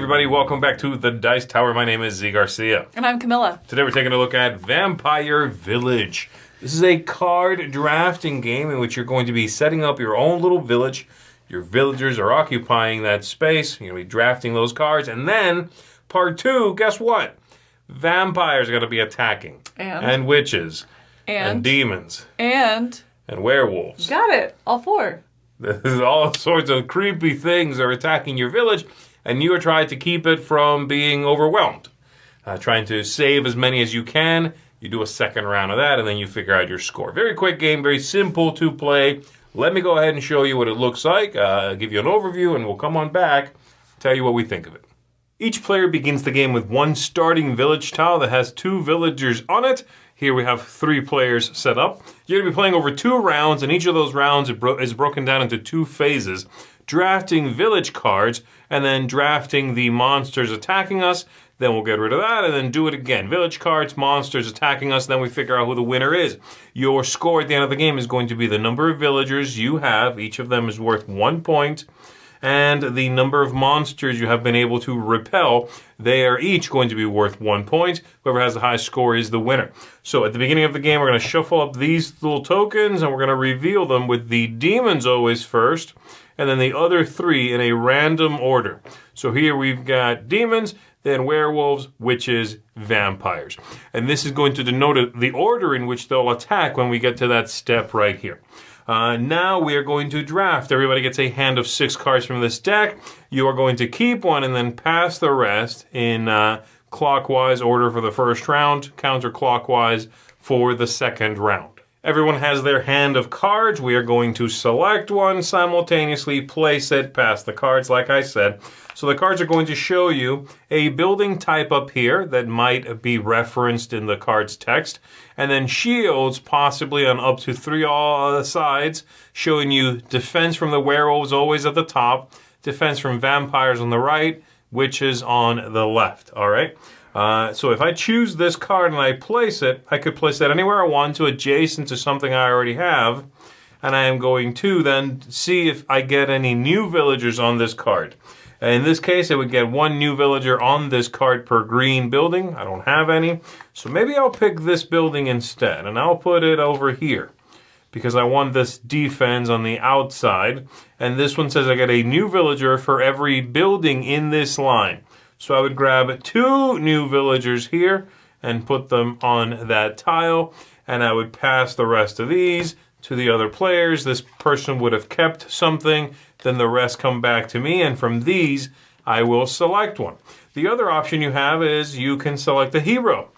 everybody, welcome back to the Dice Tower. My name is Zee Garcia. And I'm Camilla. Today we're taking a look at Vampire Village. This is a card drafting game in which you're going to be setting up your own little village. Your villagers are occupying that space. You're going to be drafting those cards. And then, part two, guess what? Vampires are going to be attacking. And witches. And demons. And werewolves. Got it. All four. All sorts of creepy things are attacking your village. And you are trying to keep it from being overwhelmed. Trying to save as many as you can. You do a second round of that, and then you figure out your score. Very quick game, very simple to play. Let me go ahead and show you what it looks like. Give you an overview, and we'll come on back, tell you what we think of it. Each player begins the game with one starting village tile that has two villagers on it. Here we have 3 players set up. You're going to be playing over 2 rounds, and each of those rounds is broken down into 2 phases. Drafting village cards, and then drafting the monsters attacking us. Then we'll get rid of that, and then do it again. Village cards, monsters attacking us, then we figure out who the winner is. Your score at the end of the game is going to be the number of villagers you have. Each of them is worth 1 point. And the number of monsters you have been able to repel, they are each going to be worth 1 point. Whoever has the highest score is the winner. So at the beginning of the game, we're going to shuffle up these little tokens, and we're going to reveal them with the demons always first, and then the other 3 in a random order. So here we've got demons, then werewolves, witches, vampires. And this is going to denote the order in which they'll attack when we get to that step right here. Now we are going to draft. Everybody gets a hand of 6 cards from this deck. You are going to keep one and then pass the rest in clockwise order for the first round, counterclockwise for the second round. Everyone has their hand of cards. We are going to select one, simultaneously place it, pass the cards like I said. So the cards are going to show you a building type up here that might be referenced in the card's text. And then shields possibly on up to 3 sides, showing you defense from the werewolves always at the top, defense from vampires on the right, witches on the left. All right. So if I choose this card and I place it, I could place that anywhere I want to adjacent to something I already have. And I am going to then see if I get any new villagers on this card. In this case, I would get 1 new villager on this card per green building. I don't have any. So maybe I'll pick this building instead, and I'll put it over here because I want this defense on the outside. And this one says I get a new villager for every building in this line. So I would grab 2 new villagers here and put them on that tile. And I would pass the rest of these to the other players. This person would have kept something. Then the rest come back to me. And from these, I will select one. The other option you have is you can select a hero.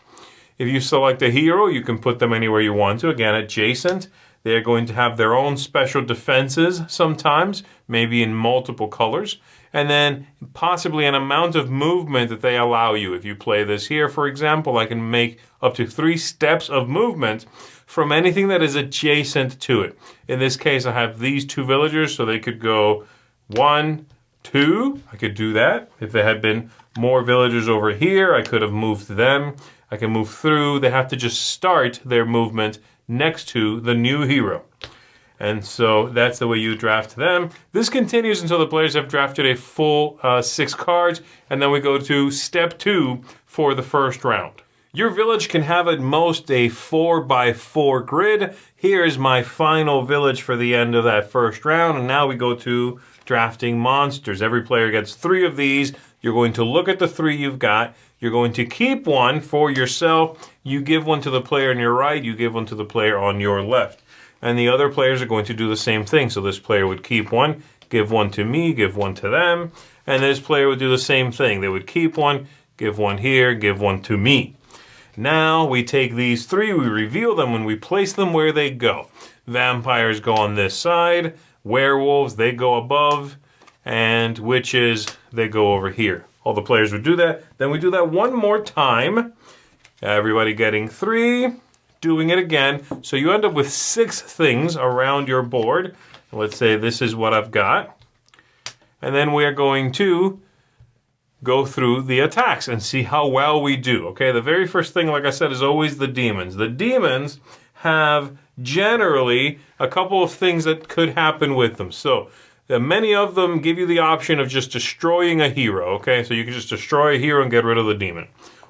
If you select a hero, you can put them anywhere you want to. Again, adjacent. They're going to have their own special defenses sometimes, maybe in multiple colors. And then possibly an amount of movement that they allow you. If you play this here, for example, I can make up to 3 steps of movement from anything that is adjacent to it. In this case, I have these 2 villagers, so they could go 1, 2. I could do that. If there had been more villagers over here, I could have moved them. I can move through. They have to just start their movement next to the new hero. And so that's the way you draft them. This continues until the players have drafted a full 6 cards, and then we go to step 2 for the first round. Your village can have at most a 4x4 grid. Here's my final village for the end of that first round, and now we go to drafting monsters. Every player gets 3 of these. You're going to look at the 3 you've got. You're going to keep one for yourself. You give one to the player on your right. You give one to the player on your left. And the other players are going to do the same thing. So this player would keep one, give one to me, give one to them. And this player would do the same thing. They would keep one, give one here, give one to me. Now we take these 3, we reveal them, and we place them where they go. Vampires go on this side. Werewolves, they go above. And witches, they go over here. All the players would do that. Then we do that one more time. Everybody getting 3. Doing it again. So you end up with 6 things around your board. Let's say this is what I've got. And then we are going to go through the attacks and see how well we do. Okay, the very first thing, like I said, is always the demons. The demons have generally a couple of things that could happen with them. So Many of them give you the option of just destroying a hero, okay? So you can just destroy a hero and get rid of the demon.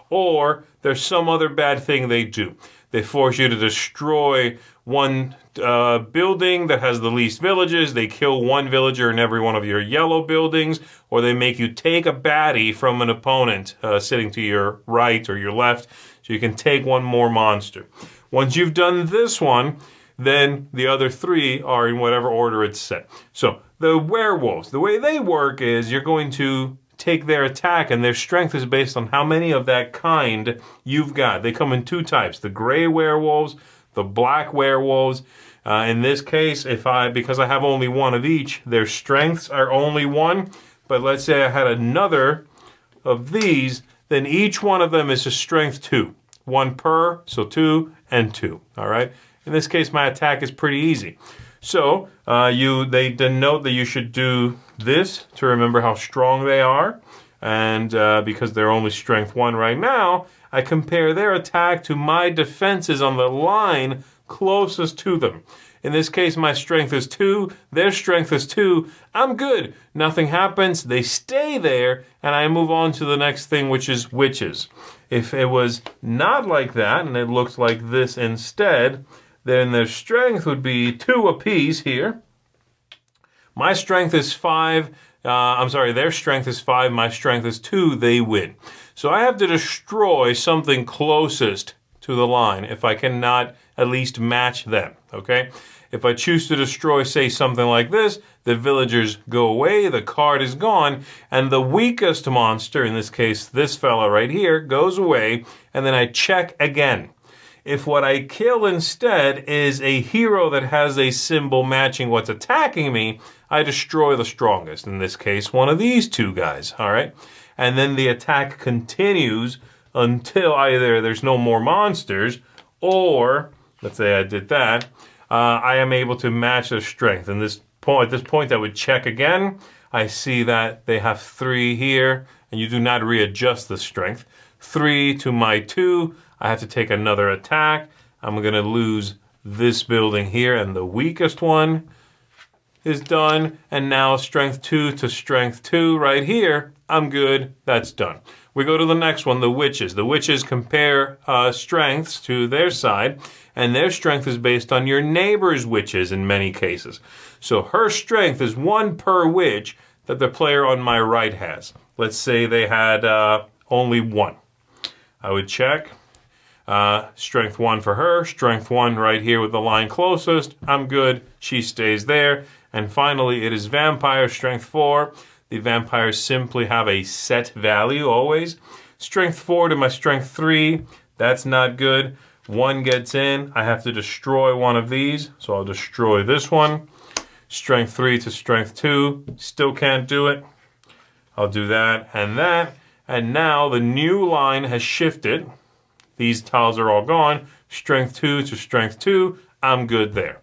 Or there's some other bad thing they do. They force you to destroy one building that has the least villages. They kill one villager in every one of your yellow buildings. Or they make you take a baddie from an opponent sitting to your right or your left. So you can take one more monster. Once you've done this one, then the other three are in whatever order it's set. So the werewolves, the way they work is you're going to take their attack, and their strength is based on how many of that kind you've got. They come in two types, the gray werewolves, the black werewolves. In this case, because I have only one of each, their strengths are only one. But let's say I had another of these, then each one of them is a strength 2. One per, so 2 and 2. All right. In this case, my attack is pretty easy. So they denote that you should do this to remember how strong they are. And because they're only strength 1 right now, I compare their attack to my defenses on the line closest to them. In this case, my strength is 2. Their strength is 2. I'm good. Nothing happens. They stay there. And I move on to the next thing, which is witches. If it was not like that, and it looks like this instead, then their strength would be 2 apiece here. My strength is 5. Their strength is 5. My strength is 2. They win. So I have to destroy something closest to the line if I cannot at least match them, okay? If I choose to destroy, say, something like this, the villagers go away, the card is gone, and the weakest monster, in this case, this fella right here, goes away, and then I check again. If what I kill instead is a hero that has a symbol matching what's attacking me, I destroy the strongest. In this case, one of these two guys, all right? And then the attack continues until either there's no more monsters or, let's say I did that, I am able to match their strength. And at this point, I would check again. I see that they have 3 here, and you do not readjust the strength. 3 to my 2. I have to take another attack. I'm going to lose this building here, and the weakest one is done. And now strength 2 to strength 2 right here. I'm good. That's done. We go to the next one, the witches. The witches compare strengths to their side, and their strength is based on your neighbor's witches in many cases. So her strength is 1 per witch that the player on my right has. Let's say they had only 1. I would check. Strength 1 for her, strength 1 right here with the line closest. I'm good. She stays there. And finally, it is vampire, strength 4. The vampires simply have a set value always. Strength 4 to my strength 3. That's not good. 1 gets in. I have to destroy one of these. So I'll destroy this one. Strength 3 to strength 2. Still can't do it. I'll do that and that. And now the new line has shifted. These tiles are all gone. Strength 2 to strength 2. I'm good there.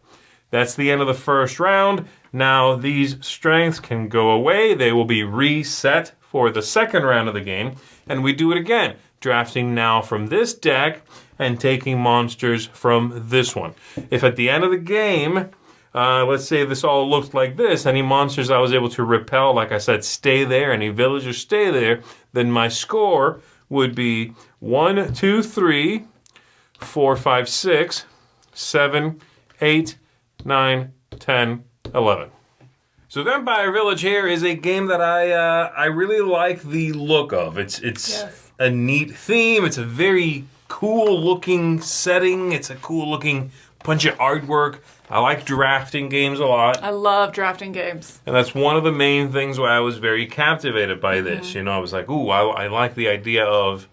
That's the end of the first round. Now these strengths can go away. They will be reset for the second round of the game. And we do it again. Drafting now from this deck and taking monsters from this one. If at the end of the game, let's say this all looks like this, any monsters I was able to repel, like I said, stay there, any villagers stay there, then my score would be 1, 2, 3, 4, 5, 6, 7, 8, 9, 10, 11. So Vampire Village here is a game that I really like the look of. It's yes. A neat theme. It's a very cool looking setting. It's a cool looking bunch of artwork. I like drafting games a lot. I love drafting games. And that's one of the main things why I was very captivated by this. You know, I was like, ooh, I like the idea of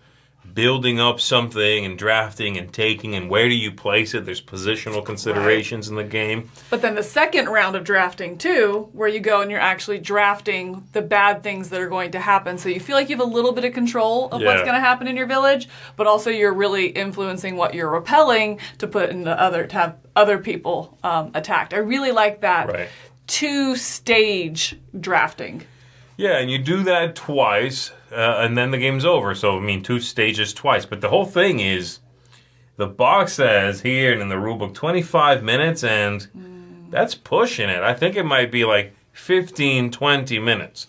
building up something and drafting and taking and where do you place it. There's positional considerations in the game. But then the second round of drafting too, where you go and you're actually drafting the bad things that are going to happen. So you feel like you have a little bit of control of what's going to happen in your village, but also you're really influencing what you're repelling to put in to have other people attacked. I really like that 2-stage drafting. Yeah, and you do that twice, and then the game's over. So, I mean, 2 stages twice. But the whole thing is, the box says here and in the rulebook 25 minutes, and that's pushing it. I think it might be like 15, 20 minutes.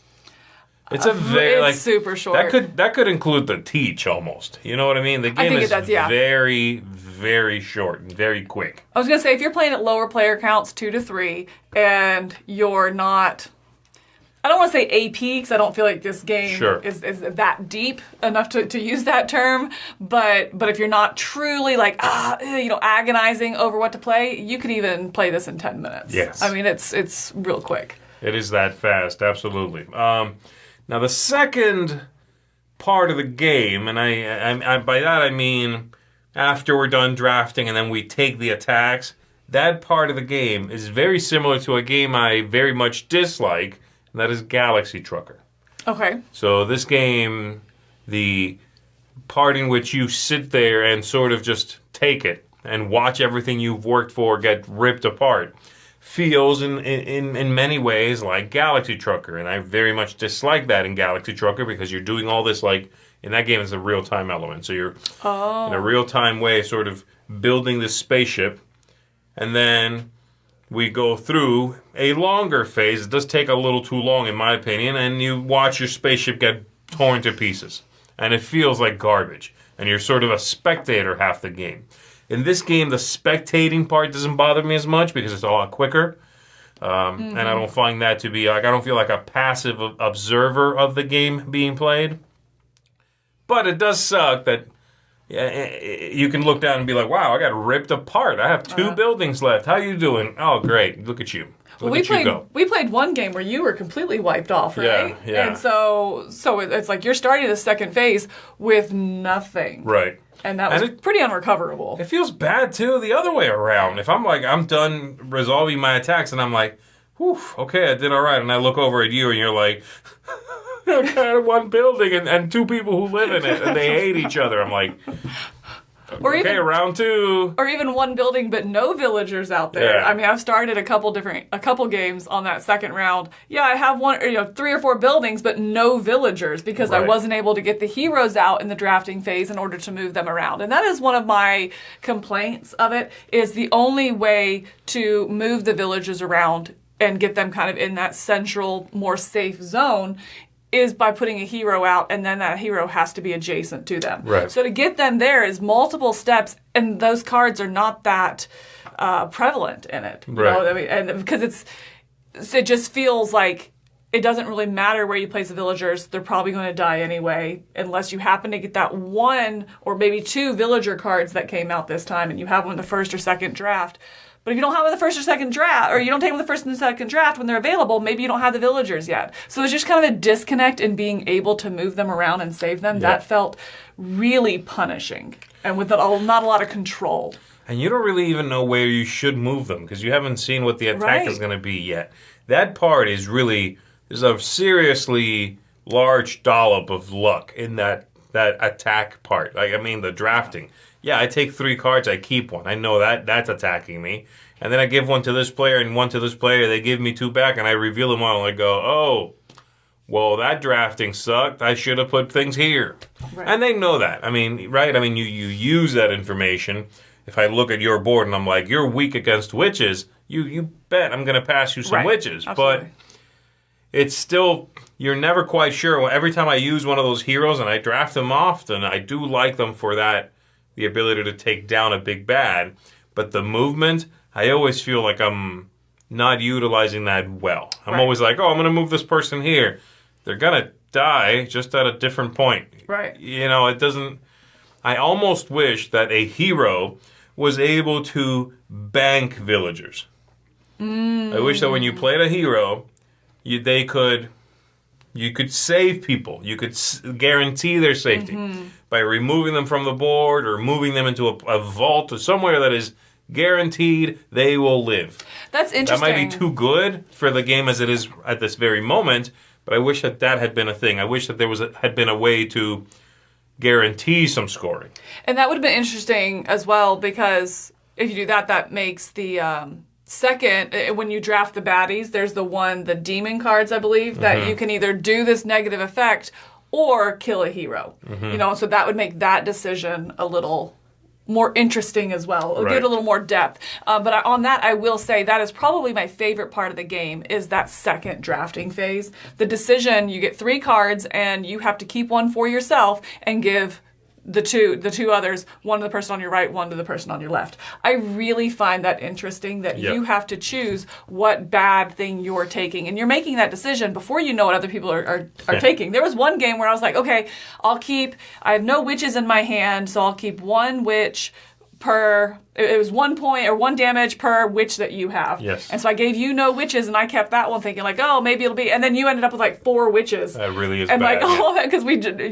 It's a very it's super short. That could include the teach almost. You know what I mean? The game is very, very short and very quick. I was gonna say if you're playing at lower player counts, 2 to 3, and you're not, I don't want to say AP because I don't feel like this game is that deep enough to use that term. But if you're not truly like agonizing over what to play, you could even play this in 10 minutes. Yes, I mean it's real quick. It is that fast, absolutely. Now, the second part of the game, and I by that I mean after we're done drafting and then we take the attacks, that part of the game is very similar to a game I very much dislike, and that is Galaxy Trucker. Okay. So this game, the part in which you sit there and sort of just take it and watch everything you've worked for get ripped apart, feels in many ways like Galaxy Trucker, and I very much dislike that in Galaxy Trucker because you're doing all this like in that game it's a real-time element, so you're in a real-time way sort of building this spaceship, and then we go through a longer phase. It does take a little too long in my opinion, and you watch your spaceship get torn to pieces, and it feels like garbage, and you're sort of a spectator half the game. In this game, the spectating part doesn't bother me as much because it's a lot quicker. And I don't find that to be, like, I don't feel like a passive observer of the game being played. But it does suck that you can look down and be like, wow, I got ripped apart. I have 2 buildings left. How you doing? Oh, great. Look at you. We played one game where you were completely wiped off, right? Yeah. And so it's like you're starting the second phase with nothing. Right. And that was pretty unrecoverable. It feels bad, too, the other way around. If I'm like, I'm done resolving my attacks, and I'm like, whew, okay, I did all right. And I look over at you, and you're like, I got 1 building and 2 people who live in it, and they hate each other. I'm like, okay, round 2. Or even 1 building, but no villagers out there. Yeah. I mean, I've started a couple games on that second round. Yeah, I have 3 or 4 buildings, but no villagers because I wasn't able to get the heroes out in the drafting phase in order to move them around. And that is one of my complaints of it, is the only way to move the villagers around and get them kind of in that central, more safe zone is by putting a hero out, and then that hero has to be adjacent to them. Right. So to get them there is multiple steps, and those cards are not that prevalent in it. You know? I mean, and because it just feels like it doesn't really matter where you place the villagers; they're probably going to die anyway, unless you happen to get that 1 or maybe 2 villager cards that came out this time, and you have them in the first or second draft. But if you don't have them in the first or second draft, or you don't take them in the first and the second draft when they're available, maybe you don't have the villagers yet. So there's just kind of a disconnect in being able to move them around and save them. Yeah. That felt really punishing, and with not a lot of control. And you don't really even know where you should move them because you haven't seen what the attack is going to be yet. That part is really, there's a seriously large dollop of luck in that attack part. Like, I mean, the drafting. Yeah, I take 3 cards, I keep 1. I know that's attacking me. And then I give 1 to this player and 1 to this player. They give me 2 back, and I reveal them all. And I go, oh, well, that drafting sucked. I should have put things here. Right. And they know that. I mean, right? I mean, you use that information. If I look at your board and I'm like, you're weak against witches, you bet I'm going to pass you some witches. Absolutely. But it's still, you're never quite sure. Every time I use one of those heroes and I draft them often, I do like them for that, the ability to take down a big bad. But the movement, I always feel like I'm not utilizing that well. I'm always like, oh, I'm going to move this person here. They're going to die just at a different point. Right. You know, it doesn't, I almost wish that a hero was able to bank villagers. I wish that when you played a hero, you could save people. You could guarantee their safety by removing them from the board or moving them into a vault or somewhere that is guaranteed they will live. That's interesting. That might be too good for the game as it is at this very moment, but I wish that had been a thing. I wish that there had been a way to guarantee some scoring. And that would have been interesting as well, because if you do that, that makes the second, when you draft the baddies, there's the demon cards, I believe, that you can either do this negative effect or kill a hero. You know, so that would make that decision a little more interesting as well. It'll give it a little more depth. But on that, I will say that is probably my favorite part of the game is that second drafting phase. The decision, you get 3 cards and you have to keep one for yourself and give the two others, one to the person on your right, one to the person on your left. I really find that interesting that you have to choose what bad thing you're taking. And you're making that decision before you know what other people are taking. There was one game where I was like, okay, I have no witches in my hand, so I'll keep 1 witch per, it was 1 point or 1 damage per witch that you have. Yes. And so I gave you no witches and I kept that one thinking like, oh, maybe it'll be, and then you ended up with like 4 witches. That really is and bad. And like all that, because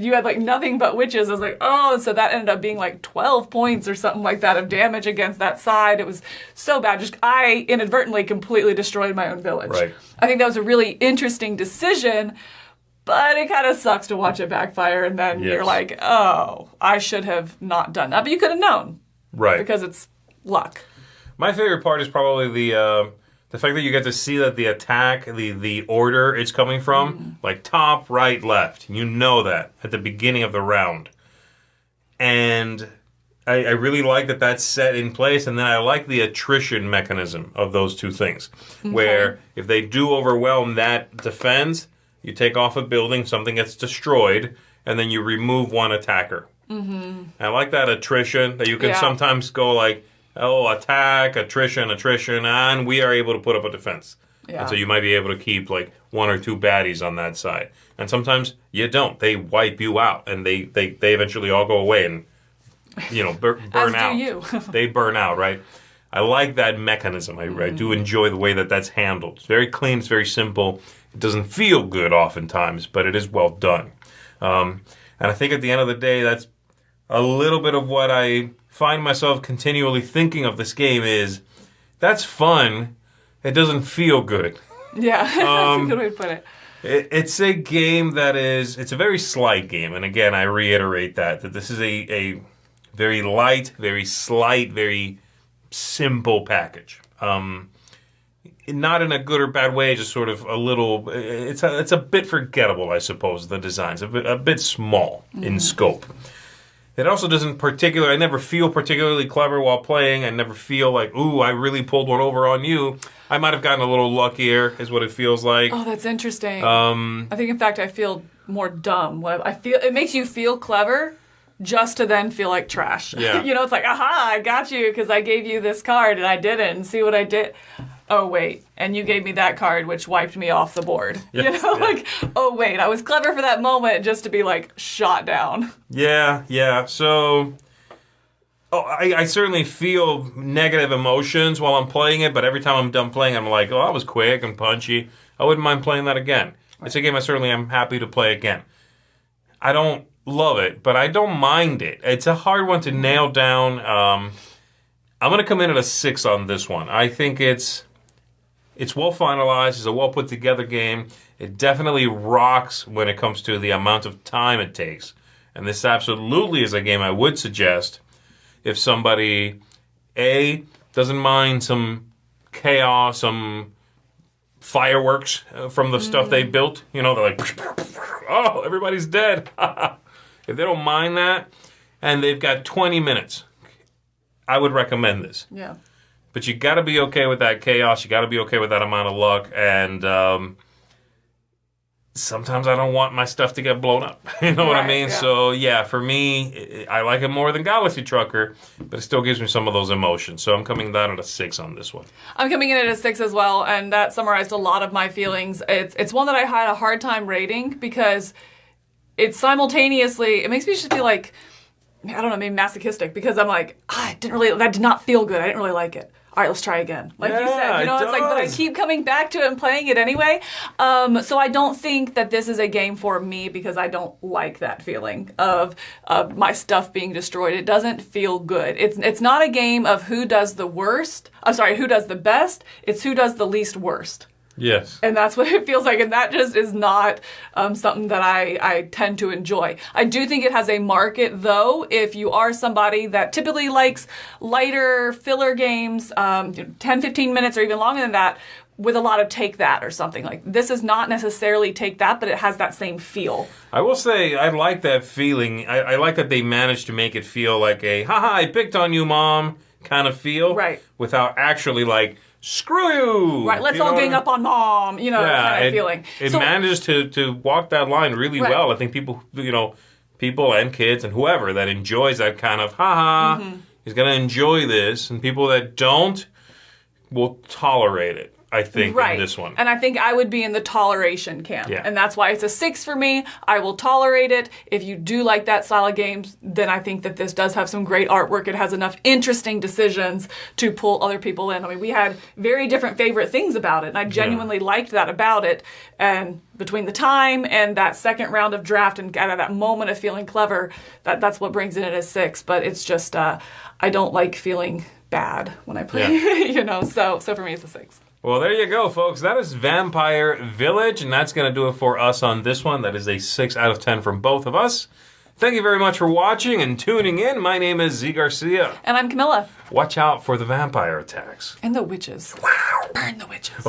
you had like nothing but witches. I was like, oh, so that ended up being like 12 points or something like that of damage against that side. It was so bad. I inadvertently completely destroyed my own village. Right. I think that was a really interesting decision. But it kind of sucks to watch it backfire, and then you're like, oh, I should have not done that. But you could have known. Right. Because it's luck. My favorite part is probably the fact that you get to see that the attack, the order it's coming from, like top, right, left. You know that at the beginning of the round. And I really like that that's set in place. And then I like the attrition mechanism of those two things. Okay. Where if they do overwhelm that defense, you take off a building, something gets destroyed, and then you remove 1 attacker. Mm-hmm. I like that attrition, that you can sometimes go like, oh, attack, attrition, and we are able to put up a defense. Yeah. And so you might be able to keep like 1 or 2 baddies on that side. And sometimes you don't. They wipe you out, and they eventually all go away and, burn As out. do you. They burn out, right? I like that mechanism. I do enjoy the way that that's handled. It's very clean. It's very simple. It doesn't feel good oftentimes, but it is well done. And I think at the end of the day, that's a little bit of what I find myself continually thinking of this game is, that's fun. It doesn't feel good. Yeah, that's a good way to put it. It's a game it's a very slight game. And again, I reiterate that this is a very light, very slight, very simple package. Not in a good or bad way, just sort of a little, it's a bit forgettable, I suppose, the design's a bit small in scope. It also doesn't I never feel particularly clever while playing. I never feel like, ooh, I really pulled one over on you. I might have gotten a little luckier, is what it feels like. Oh, that's interesting. I think, in fact, I feel more dumb. It makes you feel clever just to then feel like trash. Yeah. It's like, aha, I got you because I gave you this card and I didn't. And see what I did. Oh, wait. And you gave me that card, which wiped me off the board. Yes, Like, oh, wait. I was clever for that moment just to be, like, shot down. Yeah. So, I certainly feel negative emotions while I'm playing it, but every time I'm done playing, I'm like, oh, that was quick and punchy. I wouldn't mind playing that again. Right. It's a game I certainly am happy to play again. I don't love it, but I don't mind it. It's a hard one to nail down. I'm going to come in at a 6 on this one. I think it's well finalized. It's a well put together game. It definitely rocks when it comes to the amount of time it takes. And this absolutely is a game I would suggest if somebody, A, doesn't mind some chaos, some fireworks from the stuff they built. They're like, oh, everybody's dead. If they don't mind that, and they've got 20 minutes, I would recommend this. Yeah. But you got to be okay with that chaos. You got to be okay with that amount of luck. And sometimes I don't want my stuff to get blown up. You know what I mean? Yeah. So, yeah, for me, I like it more than Galaxy Trucker, but it still gives me some of those emotions. So I'm coming down at a 6 on this one. I'm coming in at a 6 as well, and that summarized a lot of my feelings. It's one that I had a hard time rating because it makes me just feel like, I don't know, maybe masochistic, because I'm like, that did not feel good. I didn't really like it. All right, let's try again. Like you said, it's like, but I keep coming back to it and playing it anyway. So I don't think that this is a game for me because I don't like that feeling of my stuff being destroyed. It doesn't feel good. It's not a game of who does the best. It's who does the least worst. Yes. And that's what it feels like, and that just is not something that I tend to enjoy. I do think it has a market, though, if you are somebody that typically likes lighter filler games, 10, 15 minutes or even longer than that. with a lot of take that or something. Like, this is not necessarily take that, but it has that same feel. I will say, I like that feeling. I like that they managed to make it feel like a, haha, I picked on you, Mom, kind of feel. Right. Without actually, like, screw you! Right, let's all gang up on Mom, kind of feeling. It manages to walk that line really well. I think people and kids and whoever that enjoys that kind of, haha, is going to enjoy this. And people that don't will tolerate it. I think, in this one. And I think I would be in the toleration camp. Yeah. And that's why it's a 6 for me. I will tolerate it. If you do like that style of games, then I think that this does have some great artwork. It has enough interesting decisions to pull other people in. I mean, we had very different favorite things about it, and I genuinely liked that about it. And between the time and that second round of draft and kind of that moment of feeling clever, that's what brings it in as 6. But it's just, I don't like feeling bad when I play, so for me it's a 6. Well, there you go, folks. That is Vampire Village, and that's going to do it for us on this one. That is a 6 out of 10 from both of us. Thank you very much for watching and tuning in. My name is Zee Garcia. And I'm Camilla. Watch out for the vampire attacks. And the witches. Burn the witches.